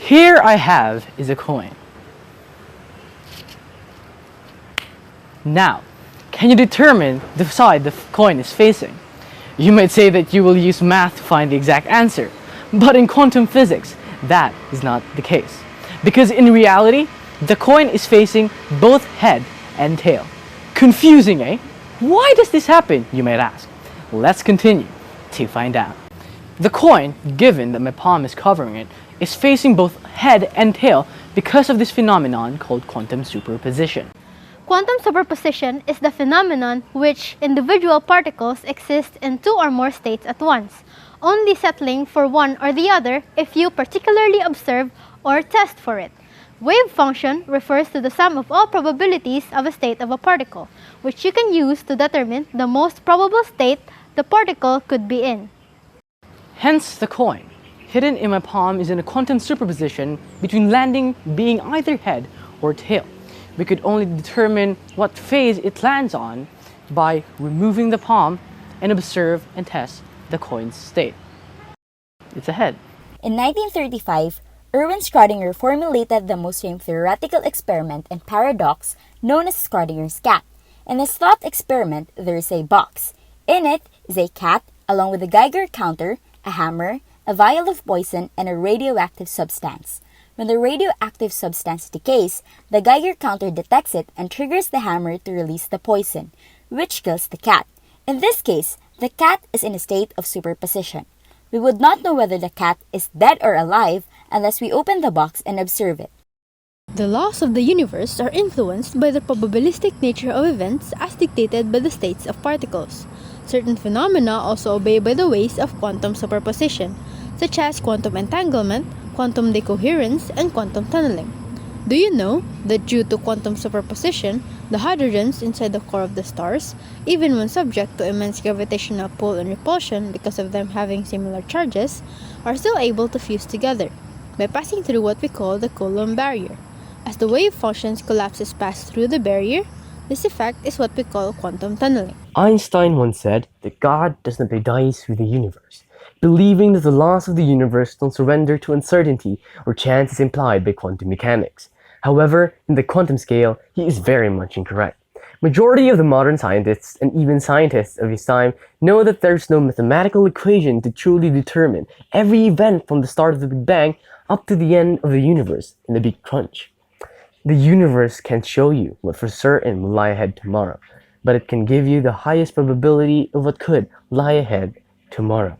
Here I have is a coin. Now, can you determine the side the coin is facing? You might say that you will use math to find the exact answer, but in quantum physics, that is not the case. Because in reality, the coin is facing both head and tail. Confusing, eh? Why does this happen, you might ask? Let's continue to find out. The coin, given that my palm is covering it, is facing both head and tail because of this phenomenon called quantum superposition. Quantum superposition is the phenomenon which individual particles exist in two or more states at once, only settling for one or the other if you particularly observe or test for it. Wave function refers to the sum of all probabilities of a state of a particle, which you can use to determine the most probable state the particle could be in. Hence, the coin, hidden in my palm, is in a quantum superposition between landing being either head or tail. We could only determine what phase it lands on by removing the palm and observe and test the coin's state. It's a head. In 1935, Erwin Schrödinger formulated the most famous theoretical experiment and paradox known as Schrödinger's cat. In his thought experiment, there is a box. In it is a cat along with a Geiger counter, a hammer, a vial of poison, and a radioactive substance. When the radioactive substance decays, the Geiger counter detects it and triggers the hammer to release the poison, which kills the cat. In this case, the cat is in a state of superposition. We would not know whether the cat is dead or alive unless we open the box and observe it. The laws of the universe are influenced by the probabilistic nature of events as dictated by the states of particles. Certain phenomena also obey by the ways of quantum superposition, such as quantum entanglement, quantum decoherence, and quantum tunneling. Do you know that due to quantum superposition, the hydrogens inside the core of the stars, even when subject to immense gravitational pull and repulsion because of them having similar charges, are still able to fuse together by passing through what we call the Coulomb barrier. As the wave functions collapses pass through the barrier, this effect is what we call quantum tunneling. Einstein once said that God does not play dice with the universe, believing that the laws of the universe don't surrender to uncertainty or chance is implied by quantum mechanics. However, in the quantum scale, he is very much incorrect. Majority of the modern scientists and even scientists of his time know that there's no mathematical equation to truly determine every event from the start of the Big Bang up to the end of the universe in the Big Crunch. The universe can't show you what for certain will lie ahead tomorrow, but it can give you the highest probability of what could lie ahead tomorrow.